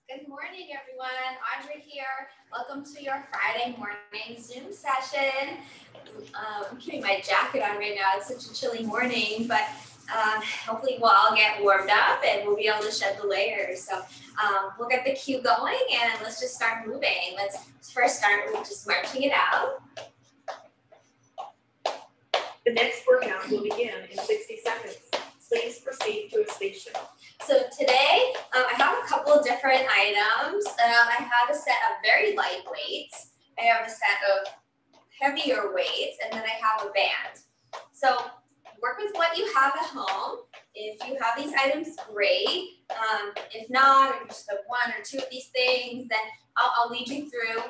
Good morning, everyone. Audrey here. Welcome to your Friday morning Zoom session. I'm keeping my jacket on right now. It's such a chilly morning, but hopefully we'll all get warmed up and we'll be able to shed the layers. So we'll get the cue going and let's just start moving. Let's first start with just marching it out. The next workout will begin in 60 seconds. Please proceed to a station. So today, I have a couple of different items. I have a set of very light weights. I have a set of heavier weights, and then I have a band. So work with what you have at home. If you have these items, great. If not, or you just have one or two of these things, then I'll lead you through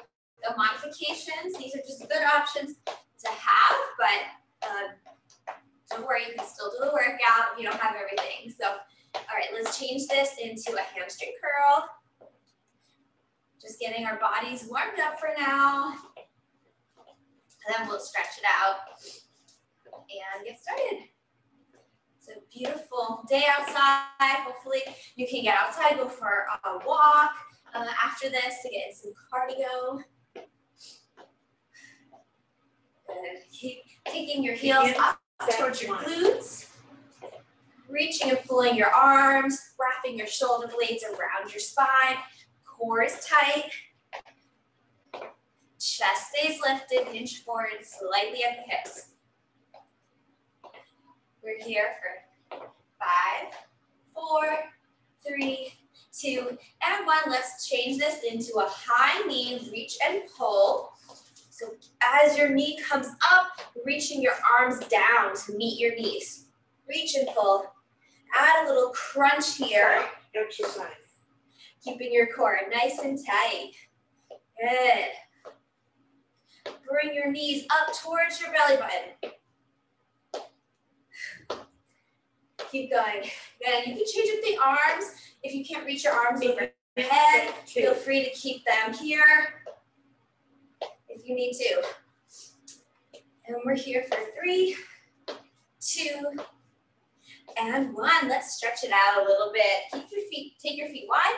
the modifications. These are just good options to have, but don't worry, you can still do the workout if you don't have everything. So, all right, let's change this into a hamstring curl. Just getting our bodies warmed up for now. And then we'll stretch it out and get started. It's a beautiful day outside. Hopefully you can get outside, go for a walk after this to get in some cardio. Good. Keep kicking your heels up towards your glutes. Reaching and pulling your arms, wrapping your shoulder blades around your spine. Core is tight. Chest stays lifted, hinge forward slightly at the hips. We're here for 5, 4, 3, 2, and 1. Let's change this into a high knee, reach and pull. So as your knee comes up, reaching your arms down to meet your knees. Reach and pull. Add a little crunch here. Exercise. Keeping your core nice and tight. Good. Bring your knees up towards your belly button. Keep going. Good. You can change up the arms. If you can't reach your arms over your head, feel free to keep them here if you need to. And we're here for 3, 2, and 1. Let's stretch it out a little bit. Keep your feet, take your feet wide.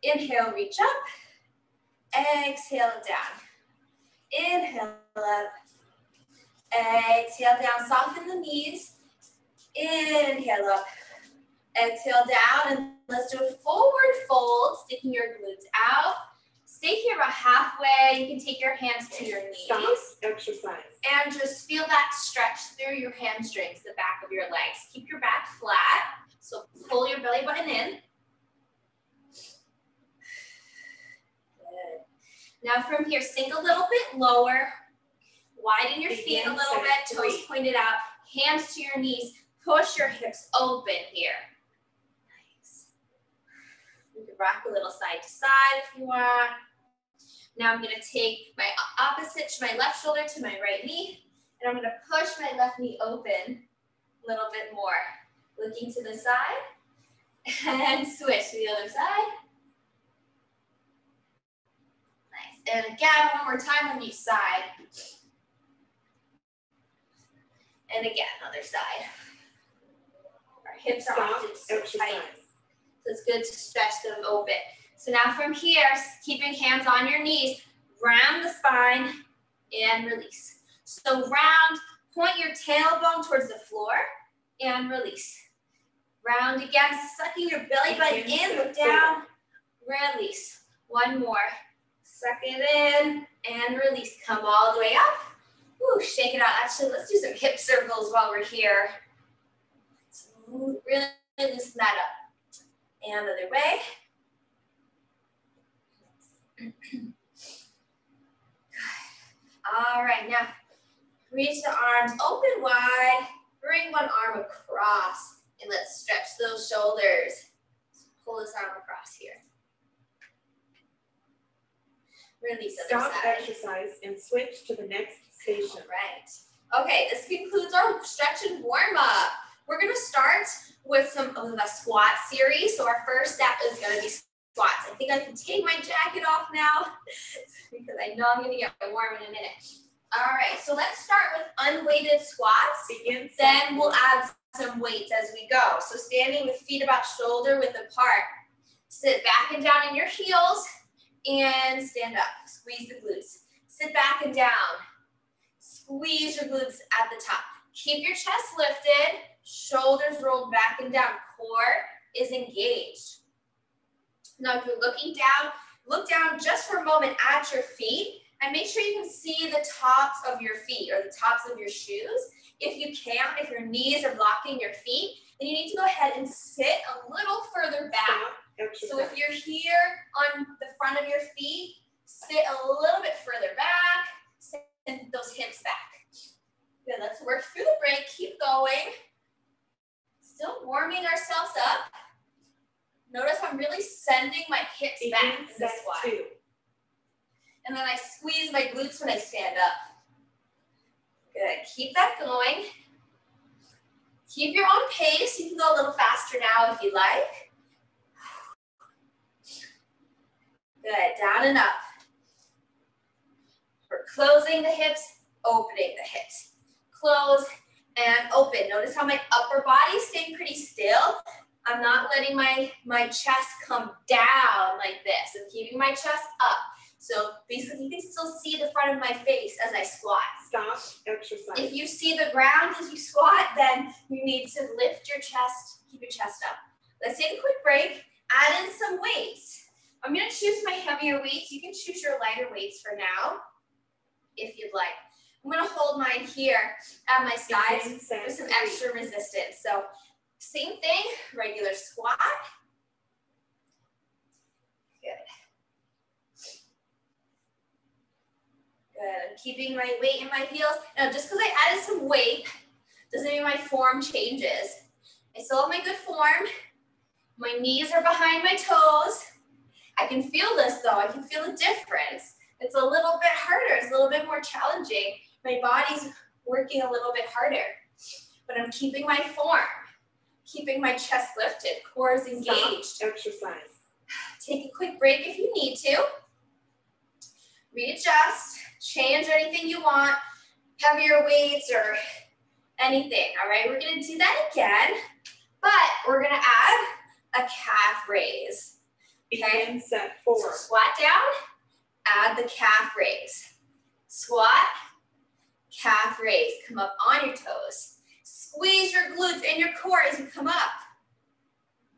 Inhale, reach up. Exhale down. Inhale up. Exhale down, soften the knees. Inhale up. Exhale down, and let's do a forward fold, sticking your glutes out. Stay here about halfway. You can take your hands to your knees. Stop exercise. And just feel that stretch through your hamstrings, the back of your legs. Keep your back flat. So pull your belly button in. Good. Now from here, sink a little bit lower. Widen your feet a little bit, toes pointed out, hands to your knees. Push your hips open here. Nice. You can rock a little side to side if you want. Now I'm going to take my opposite, my left shoulder to my right knee, and I'm going to push my left knee open a little bit more. Looking to the side, and switch to the other side. Nice. And again, one more time on each side. And again, other side. Our hips are often so tight, so it's good to stretch them open. So now from here, keeping hands on your knees, round the spine and release. So round, point your tailbone towards the floor and release. Round again, sucking your belly button in, look down, release. One more. Suck it in and release. Come all the way up. Woo, shake it out. Actually, let's do some hip circles while we're here. Let's really loosen that up. And other way. All right, now reach the arms open wide. Bring one arm across and let's stretch those shoulders. So pull this arm across here. Release other side. Stop exercise and switch to the next station. Right. Okay, this concludes our stretch and warm up. We're going to start with some of the squat series. So our first step is going to be squats. I think I can take my jacket off now because I know I'm going to get warm in a minute. All right, so let's start with unweighted squats. Then we'll add some weights as we go. So standing with feet about shoulder width apart. Sit back and down in your heels and stand up. Squeeze the glutes. Sit back and down. Squeeze your glutes at the top. Keep your chest lifted, shoulders rolled back and down. Core is engaged. Now, if you're looking down, look down just for a moment at your feet and make sure you can see the tops of your feet or the tops of your shoes. If you can't, if your knees are blocking your feet, then you need to go ahead and sit a little further back. So if you're here on the front of your feet, sit a little bit further back, send those hips back. Good, let's work through the break, keep going. Still warming ourselves up. Notice I'm really sending my hips back in the squat. And then I squeeze my glutes when I stand up. Good, keep that going. Keep your own pace. You can go a little faster now if you like. Good, down and up. We're closing the hips, opening the hips. Close and open. Notice how my upper body is staying pretty still. I'm not letting my chest come down like this. I'm keeping my chest up. So basically you can still see the front of my face as I squat. Stop exercise. If you see the ground as you squat, then you need to lift your chest, keep your chest up. Let's take a quick break, add in some weights. I'm gonna choose my heavier weights. You can choose your lighter weights for now, if you'd like. I'm gonna hold mine here at my sides for some extra resistance. So same thing, regular squat. Good. Good, I'm keeping my weight in my heels. Now, just because I added some weight doesn't mean my form changes. I still have my good form. My knees are behind my toes. I can feel this though, I can feel the difference. It's a little bit harder, it's a little bit more challenging. My body's working a little bit harder, but I'm keeping my form, keeping my chest lifted, core is engaged. Stop exercise. Take a quick break if you need to. Readjust, change anything you want, heavier weights or anything, all right? We're gonna do that again, but we're gonna add a calf raise. Okay? Begin set 4. So squat down, add the calf raise. Squat, calf raise. Come up on your toes. Squeeze your glutes and your core as you come up.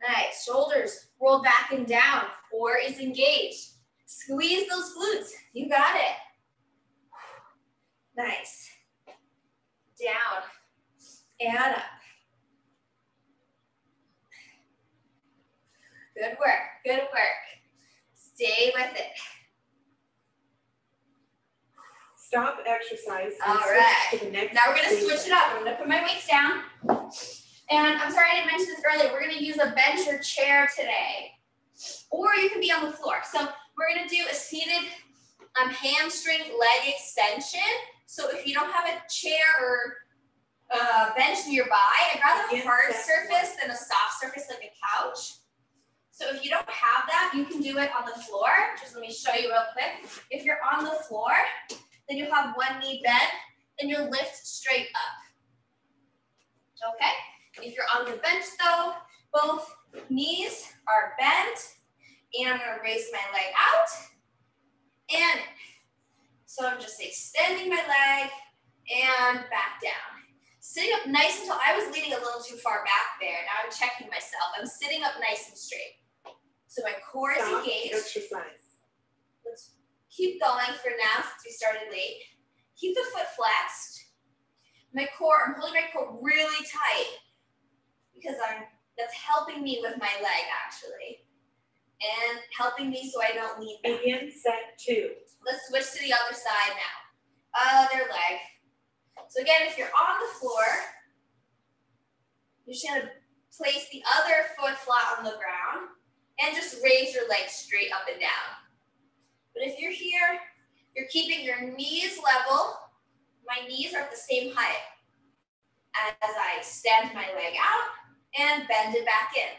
Nice. Shoulders roll back and down. Core is engaged. Squeeze those glutes. You got it. Nice. Down and up. Good work. Good work. Stay with it. Stop exercise. All right. To the next now we're going to switch station. it up. I'm going to put my weights down. And I'm sorry I didn't mention this earlier. We're going to use a bench or chair today. Or you can be on the floor. So we're going to do a seated hamstring leg extension. So if you don't have a chair or bench nearby, I'd rather a hard surface than a soft surface like a couch. So if you don't have that, you can do it on the floor. Just let me show you real quick. If you're on the floor, then you'll have one knee bent, and you'll lift straight up. Okay? If you're on the bench though, both knees are bent, and I'm gonna raise my leg out, and so I'm just extending my leg and back down. Sitting up nice until I was leaning a little too far back there. Now I'm checking myself. I'm sitting up nice and straight. So my core is engaged. Exercise. Let's keep going for now since we started late. Keep the foot flexed. My core, I'm holding my core really tight because that's helping me with my leg actually. And helping me so I don't lean back. Begin set 2. Let's switch to the other side now. Other leg. So again, if you're on the floor, you're just gonna place the other foot flat on the ground and just raise your legs straight up and down. But if you're here, you're keeping your knees level. My knees are at the same height as I extend my leg out and bend it back in.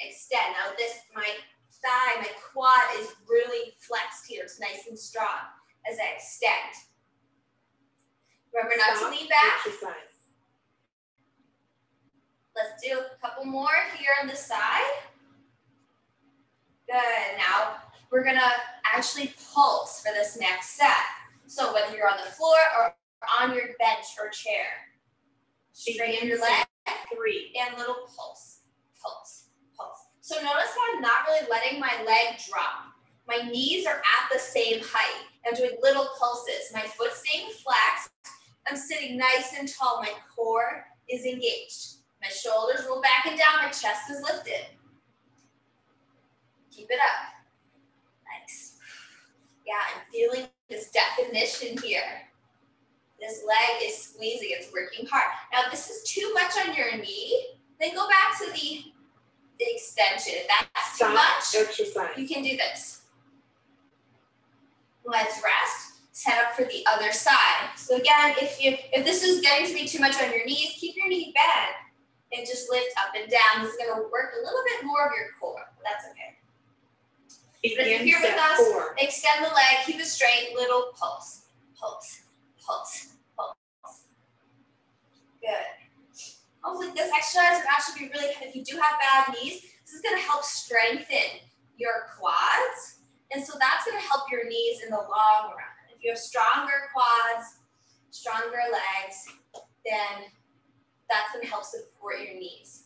Extend. Now my thigh, my quad is really flexed here. It's nice and strong as I extend. Remember not to lean back. Exercise. Let's do a couple more here on the side. we're gonna actually pulse for this next set. So whether you're on the floor or on your bench or chair, straighten your leg, 3, and little pulse, pulse, pulse. So notice how I'm not really letting my leg drop. My knees are at the same height. I'm doing little pulses. My foot's staying flexed. I'm sitting nice and tall. My core is engaged. My shoulders roll back and down. My chest is lifted. Keep it up. Nice. Yeah, I'm feeling this definition here. This leg is squeezing. It's working hard. Now, if this is too much on your knee, then go back to the extension. If that's too much, exercise. You can do this. Let's rest. Set up for the other side. So again, if this is getting to be too much on your knees, keep your knee bent and just lift up and down. This is going to work a little bit more of your core. That's okay. But if you're here with us, extend the leg, keep it straight, little pulse, pulse, pulse, pulse. Good. Hopefully this exercise will actually be really, if you do have bad knees, this is going to help strengthen your quads. And so that's going to help your knees in the long run. If you have stronger quads, stronger legs, then that's going to help support your knees.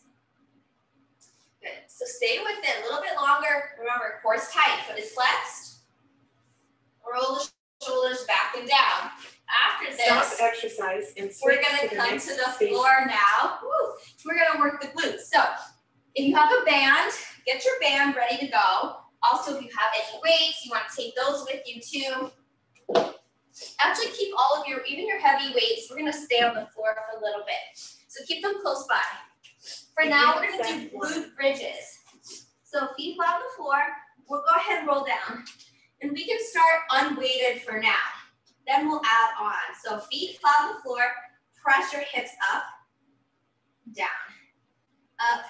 Good. So stay with it a little bit longer. Remember, core is tight, foot is flexed. Roll the shoulders back and down. After this, stop exercise and we're going to come to the floor now. Woo. We're going to work the glutes. So if you have a band, get your band ready to go. Also, if you have any weights, you want to take those with you too. Actually, keep all of even your heavy weights. We're going to stay on the floor for a little bit. So keep them close by. For now, we're going to do glute bridges. So feet flat on the floor. We'll go ahead and roll down. And we can start unweighted for now. Then we'll add on. So feet flat on the floor. Press your hips up, down, up,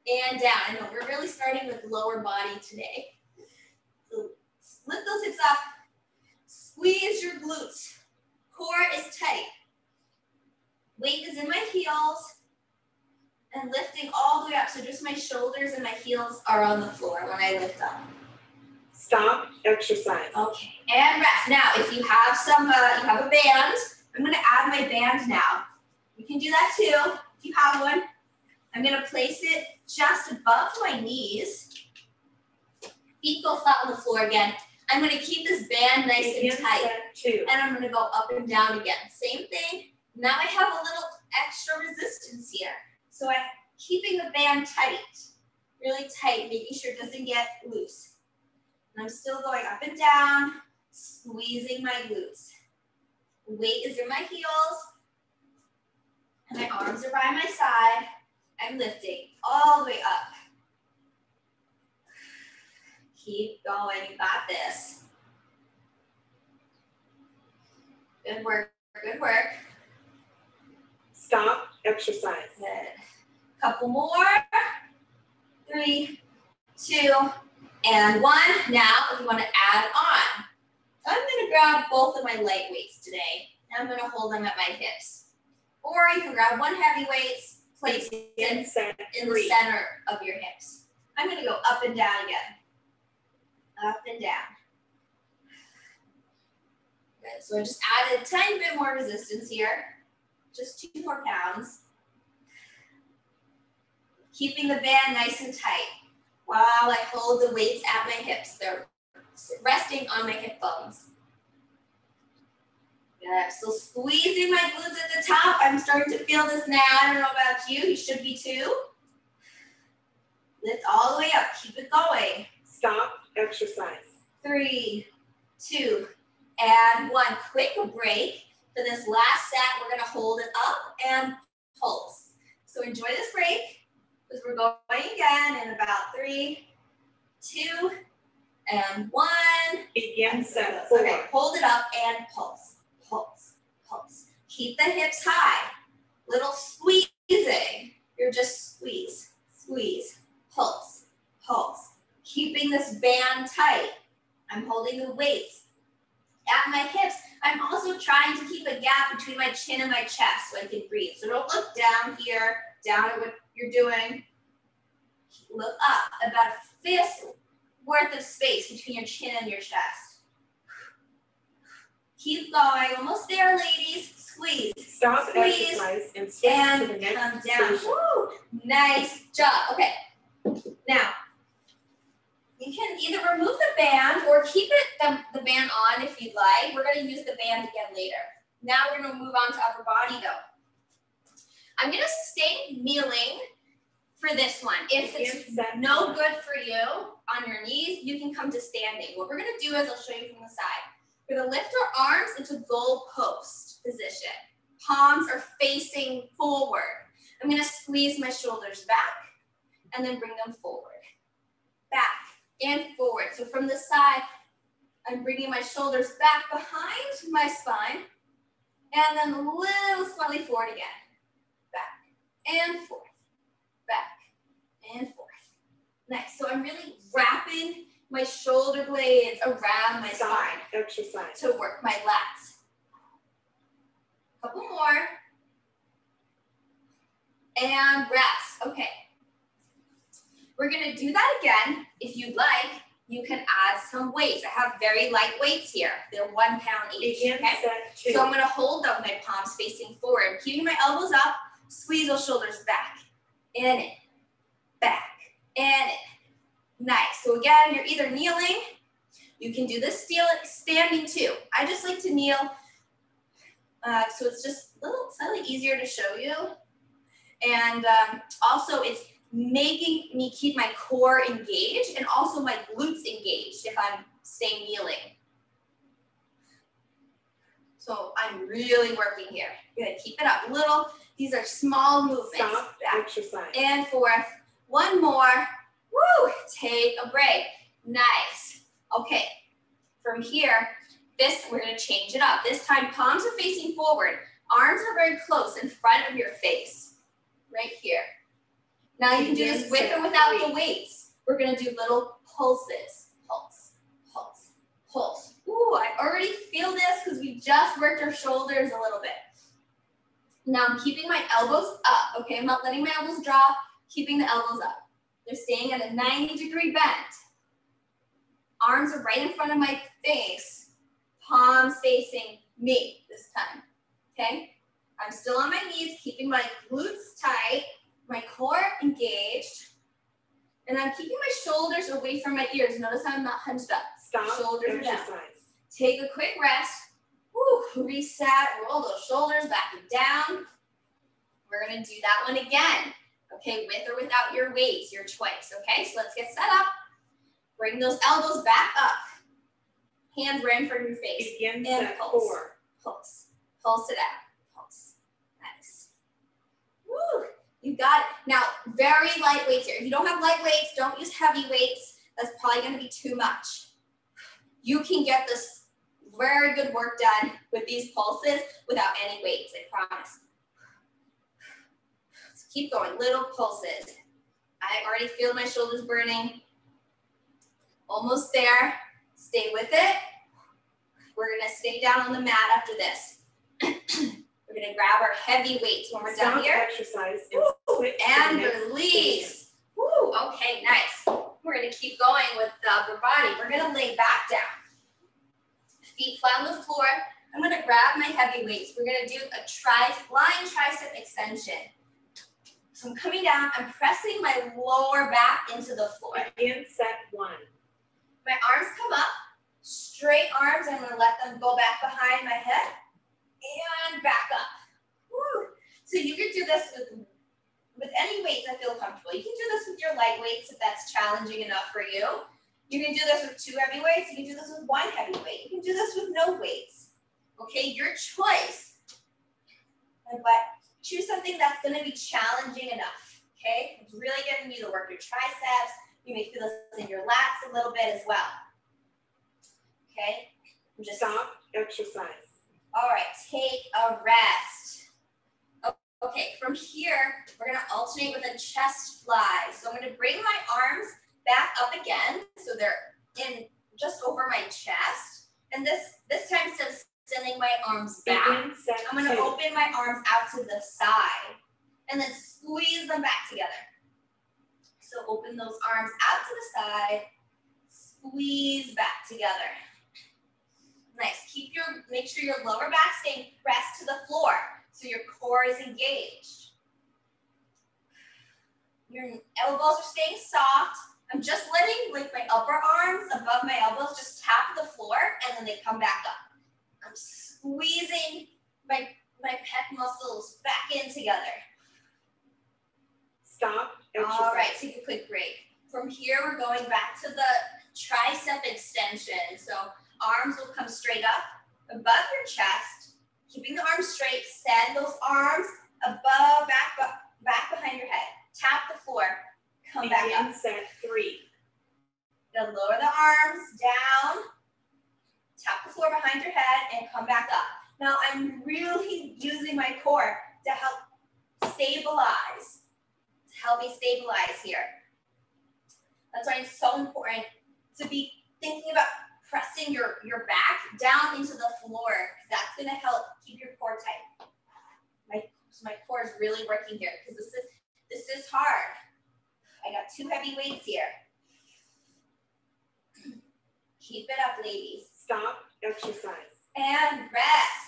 and down. I know we're really starting with lower body today. So lift those hips up. Squeeze your glutes. Core is tight. Weight is in my heels. And lifting all the way up. So just my shoulders and my heels are on the floor when I lift up. Stop exercise. Okay, and rest. Now, if you have you have a band, I'm going to add my band now. You can do that too if you have one. I'm going to place it just above my knees. Feet go flat on the floor again. I'm going to keep this band nice and tight. And I'm going to go up and down again. Same thing. Now I have a little extra resistance here. So I'm keeping the band tight, really tight, making sure it doesn't get loose. And I'm still going up and down, squeezing my glutes. Weight is in my heels, and my arms are by my side. I'm lifting all the way up. Keep going, you got this. Good work, good work. Stop exercise. Good. Couple more. 3, 2, and 1. Now, if you want to add on, I'm going to grab both of my light weights today. And I'm going to hold them at my hips. Or you can grab one heavy weight, place it in the center of your hips. I'm going to go up and down again. Up and down. Good. So I just added a tiny bit more resistance here. Just 2 more pounds. Keeping the band nice and tight while I hold the weights at my hips. They're resting on my hip bones. Good. So squeezing my glutes at the top. I'm starting to feel this now. I don't know about you. You should be too. Lift all the way up. Keep it going. Stop exercise. 3, 2, and 1. Quick break. For this last set, we're going to hold it up and pulse. So enjoy this break because we're going again in about 3, 2, and 1. Begin set 4. Okay, hold it up and pulse, pulse, pulse. Keep the hips high. Little squeezing. You're just squeeze, squeeze, pulse, pulse. Keeping this band tight. I'm holding the weights at my hips. I'm also trying to keep a gap between my chin and my chest so I can breathe. So don't look down here, down at what you're doing. Look up, about a fist worth of space between your chin and your chest. Keep going. Almost there, ladies. Squeeze. Stop Squeeze. Exercise and switch And to the next come down. station. Woo. Nice job. Okay. Now, you can either remove the band or keep the band on if you'd like. We're going to use the band again later. Now we're going to move on to upper body though. I'm going to stay kneeling for this one. If it's no good for you on your knees, you can come to standing. What we're going to do is, I'll show you from the side. We're going to lift our arms into goal post position. Palms are facing forward. I'm going to squeeze my shoulders back and then bring them forward. Back and forward. So from the side, I'm bringing my shoulders back behind my spine and then a little slightly forward again. Back and forth. Back and forth. Nice. So I'm really wrapping my shoulder blades around my spine. Exercise. To work my lats. Couple more. And rest. Okay. We're going to do that again. If you'd like, you can add some weights. I have very light weights here. They're 1 pound each. Begin Okay? set 2. So I'm going to hold up my palms facing forward, keeping my elbows up, squeeze those shoulders back, and in, back, and in. Nice. So again, you're either kneeling. You can do this standing too. I just like to kneel. So it's just a little slightly easier to show you. And also it's making me keep my core engaged and also my glutes engaged if I'm staying kneeling. So I'm really working here. I'm gonna keep it up a little. These are small movements. Stop. Back Exercise. and forth. One more. Woo! Take a break. Nice. Okay. From here, we're gonna change it up. This time, palms are facing forward. Arms are very close in front of your face. Right here. Now you can do this with or without the weights. We're gonna do little pulses. Pulse, pulse, pulse. Ooh, I already feel this because we just worked our shoulders a little bit. Now I'm keeping my elbows up, okay? I'm not letting my elbows drop, keeping the elbows up. They're staying at a 90-degree bend. Arms are right in front of my face. Palms facing me this time, okay? I'm still on my knees, keeping my glutes tight, my core engaged, and I'm keeping my shoulders away from my ears. Notice how I'm not hunched up. Stop. Shoulders are down. Exercise. Take a quick rest. Woo, reset, roll those shoulders back and down. We're gonna do that one again. Okay, with or without your weights, your choice. Okay, so let's get set up. Bring those elbows back up. Hands right in front of your face. Begin and set pulse. 4. Pulse. Pulse it out. Pulse. Nice. Woo, you got it. Now, very light weights here. If you don't have light weights, don't use heavy weights. That's probably gonna be too much. You can get this very good work done with these pulses without any weights, I promise. So keep going, little pulses. I already feel my shoulders burning. Almost there, stay with it. We're gonna stay down on the mat after this. We're gonna grab our heavy weights when we're done here. Exercise and release. Woo, okay, nice. We're gonna keep going with the upper body. We're gonna lay back down. Feet flat on the floor. I'm gonna grab my heavy weights. We're gonna do a lying tricep extension. So I'm coming down, I'm pressing my lower back into the floor. Begin set 1. My arms come up, straight arms, I'm gonna let them go back behind my head and back up. Woo. So you can do this with any weights that feel comfortable. You can do this with your light weights if that's challenging enough for you. You can do this with 2 heavy weights. You can do this with 1 heavy weight. You can do this with no weights. Okay, your choice. But choose something that's gonna be challenging enough, okay? It's really getting you to work your triceps. You may feel this in your lats a little bit as well. Okay? Just Stop. Exercise. All right, take a rest. Okay, from here, we're gonna alternate with a chest fly. So I'm gonna bring my arms back up again, so they're in just over my chest. And this time, instead of sending my arms back, I'm gonna open my arms out to the side and then squeeze them back together. So open those arms out to the side, squeeze back together. Nice. Make sure your lower back staying pressed to the floor so your core is engaged. Your elbows are staying soft. I'm just letting like my upper arms above my elbows just tap the floor and then they come back up. I'm squeezing my pec muscles back in together. Stop. Exercise. All right, take a quick break. From here, we're going back to the tricep extension. So arms will come straight up above your chest. Keeping the arms straight, send those arms above, back behind your head. Tap the floor, come back up. Set 3. Then lower the arms down, tap the floor behind your head, and come back up. Now I'm really using my core to help stabilize, here. That's why it's so important to be thinking about pressing your back down into the floor. That's gonna help keep your core tight. My core is really working here because this is hard. I got 2 heavy weights here. Keep it up, ladies. Stop. Exercise. And rest.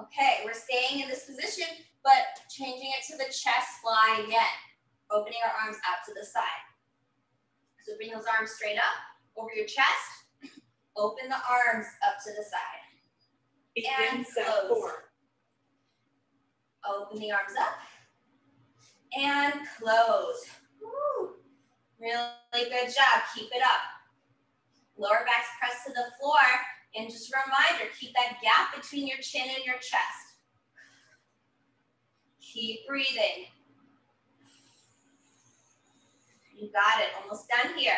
Okay, we're staying in this position, but changing it to the chest fly again. Opening our arms out to the side. So bring those arms straight up over your chest. Open the arms up to the side. Begin set 4. Open the arms up. And close. Woo. Really good job. Keep it up. Lower back's pressed to the floor. And just a reminder, keep that gap between your chin and your chest. Keep breathing. You got it. Almost done here.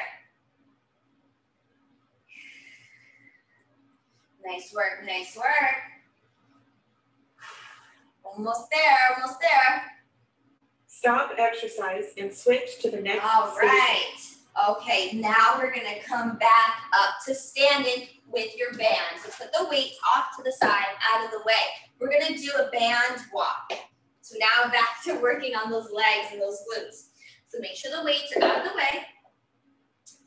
Nice work, nice work. Almost there, almost there. Stop exercise and switch to the next All right. station. Okay, now we're gonna come back up to standing with your band. So put the weights off to the side, out of the way. We're gonna do a band walk. So now back to working on those legs and those glutes. So make sure the weights are out of the way.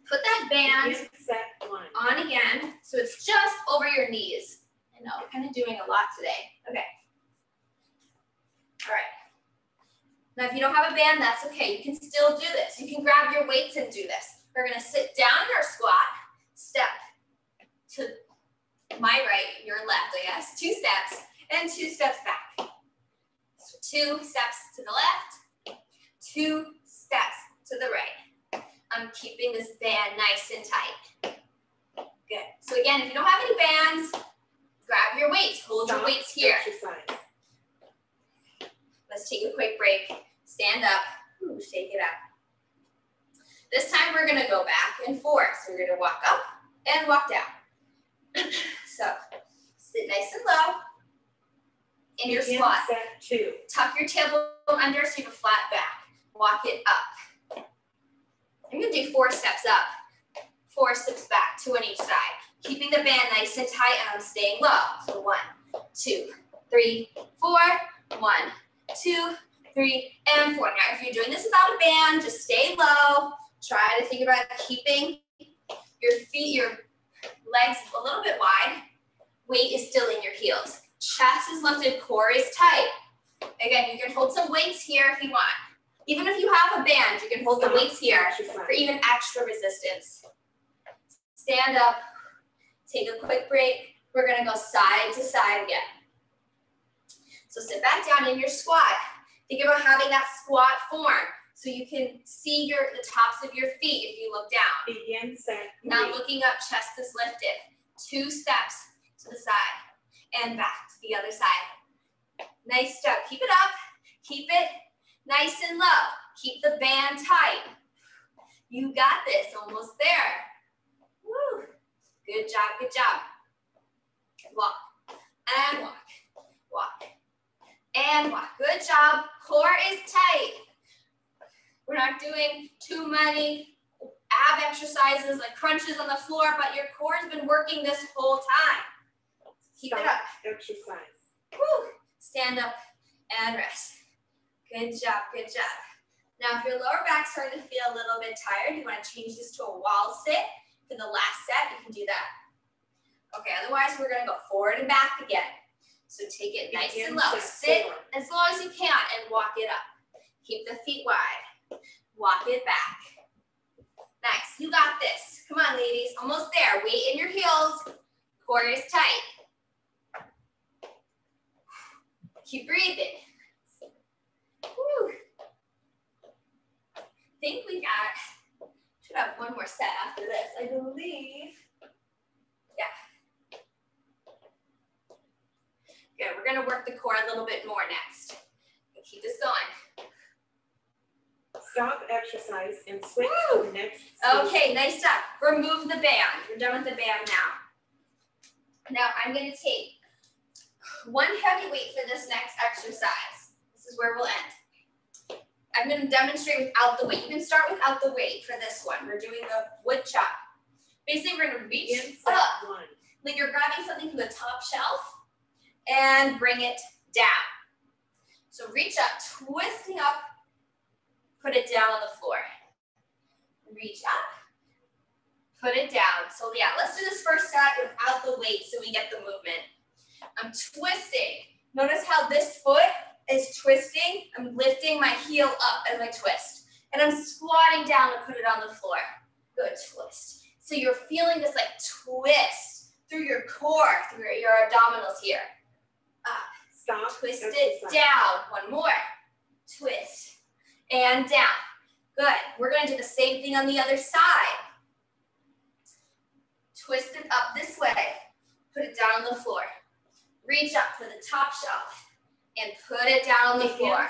Put that band Set 1. on again, so it's just over your knees. I know, I'm kind of doing a lot today. Okay. All right. Now, if you don't have a band, that's okay. You can still do this. You can grab your weights and do this. We're going to sit down in our squat, step to my right, your left, I guess. 2 steps, and 2 steps back. So 2 steps to the left, 2 steps to the right. I'm keeping this band nice and tight. Good. So again, if you don't have any bands, grab your weights. Hold your weights here. Exercise. Let's take a quick break. Stand up. Ooh, shake it up. This time we're going to go back and forth. So we're going to walk up and walk down. So sit nice and low in your squat. Set 2. Tuck your tailbone under so you have a flat back. Walk it up. I'm going to do 4 steps up, 4 steps back, 2 on each side. Keeping the band nice and tight, and I'm staying low. So 1, 2, 3, 4. 1, 2, 3, and 4. Now, if you're doing this without a band, just stay low. Try to think about keeping your feet, your legs a little bit wide. Weight is still in your heels. Chest is lifted, core is tight. Again, you can hold some weights here if you want. Even if you have a band, you can hold the weights here for even extra resistance. Stand up, take a quick break. We're gonna go side to side again. So sit back down in your squat. Think about having that squat form so you can see the tops of your feet if you look down. Begin set 3. Now looking up, chest is lifted. 2 steps to the side and back to the other side. Nice job. Keep it up. Keep it nice and low. Keep the band tight. You got this. Almost there. Woo. Good job. Good job. Walk and walk. Walk and walk. Good job. Core is tight. We're not doing too many ab exercises like crunches on the floor, but your core has been working this whole time. Keep it up. Exercise. Woo. Stand up and rest. Good job. Good job. Now, if your lower back's starting to feel a little bit tired, you want to change this to a wall sit. For the last set, you can do that. Okay, otherwise we're gonna go forward and back again. So take it nice and low. Sit as long as you can and walk it up. Keep the feet wide. Walk it back. Nice, you got this. Come on, ladies, almost there. Weight in your heels, core is tight. Keep breathing. Woo. I think we should have one more set after this, I believe. Yeah. Good, we're gonna work the core a little bit more next. Keep this going. Stop exercise and switch to the next. Okay, nice job. Remove the band. We're done with the band now. Now I'm gonna take one heavy weight for this next exercise. This is where we'll end. I'm gonna demonstrate without the weight. You can start without the weight for this one. We're doing the wood chop. Basically, we're gonna reach up, like you're grabbing something from the top shelf and bring it down. So reach up, twisting up, put it down on the floor. Reach up, put it down. So yeah, let's do this first set without the weight so we get the movement. I'm twisting. Notice how this foot is twisting. I'm lifting my heel up as I twist. And I'm squatting down to put it on the floor. Good twist. So you're feeling this like twist through your core, through your abdominals here. Up. Stop. Twist it down. One more. Twist. And down. Good. We're going to do the same thing on the other side. Twist it up this way. Put it down on the floor. Reach up for the top shelf and put it down on the floor.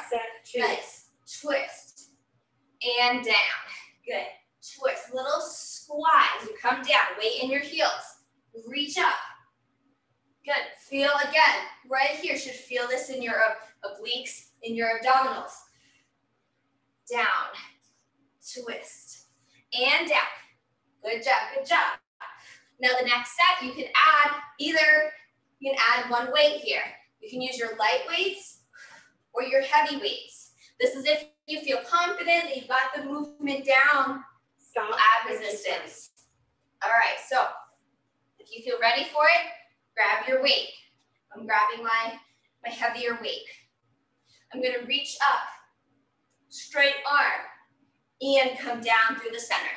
Nice. Twist and down. Good. Twist. Little squat as you come down. Weight in your heels. Reach up. Good. Feel again. Right here. Should feel this in your obliques, in your abdominals. Down. Twist and down. Good job. Good job. Now the next set, you can add one weight here. You can use your light weights or your heavy weights. This is if you feel confident that you've got the movement down. Stop. Add resistance. All right, so if you feel ready for it, grab your weight. I'm grabbing my heavier weight. I'm gonna reach up, straight arm, and come down through the center.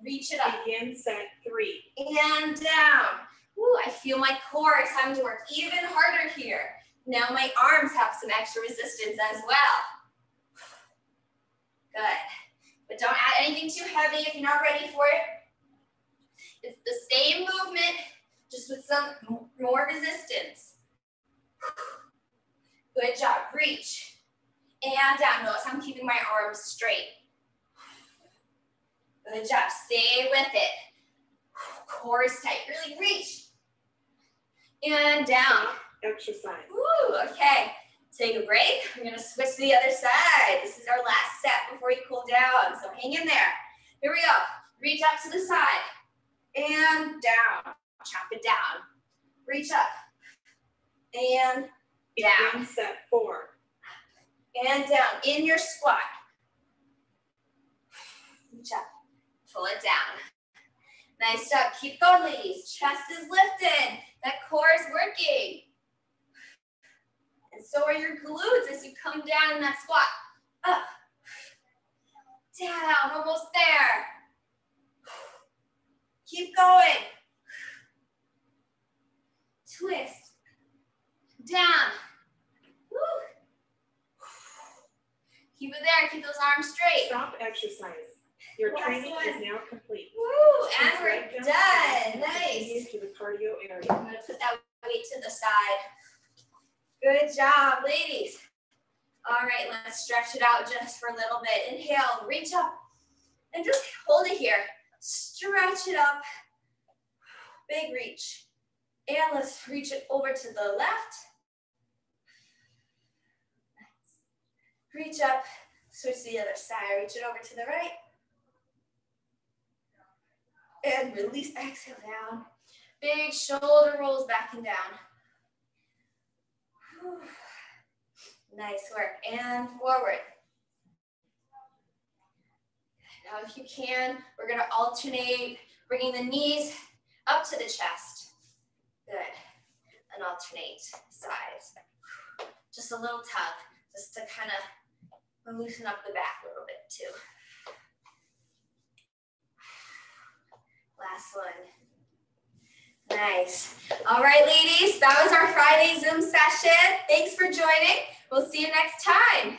Reach it up. Begin set 3. And down. Ooh, I feel my core is having to work even harder here. Now my arms have some extra resistance as well. Good. But don't add anything too heavy if you're not ready for it. It's the same movement, just with some more resistance. Good job. Reach. And down. Notice I'm keeping my arms straight. Good job. Stay with it. Core is tight. Really reach. And down. Exercise. Woo, okay. Take a break. We're going to switch to the other side. This is our last set before you cool down. So hang in there. Here we go. Reach up to the side. And down. Chop it down. Reach up. And down. Begin set 4. And down. In your squat. Reach up. Pull it down. Nice job. Keep going, ladies. Chest is lifted. That core is working. And so are your glutes as you come down in that squat. Up. Down. Almost there. Keep going. Twist. Down. Woo. Keep it there. Keep those arms straight. Stop exercise. Your training is now complete. Woo, and we're done. Nice. To the cardio area. I'm going to put that weight to the side. Good job, ladies. All right, let's stretch it out just for a little bit. Inhale, reach up, and just hold it here. Stretch it up. Big reach. And let's reach it over to the left. Nice. Reach up, switch to the other side. Reach it over to the right. And release, exhale down. Big shoulder rolls back and down. Whew. Nice work. And forward. Now if you can, we're gonna alternate, bringing the knees up to the chest. Good. And alternate sides. Just a little tug, just to kind of loosen up the back a little bit too. Last one. Nice. All right, ladies, that was our Friday Zoom session. Thanks for joining. We'll see you next time.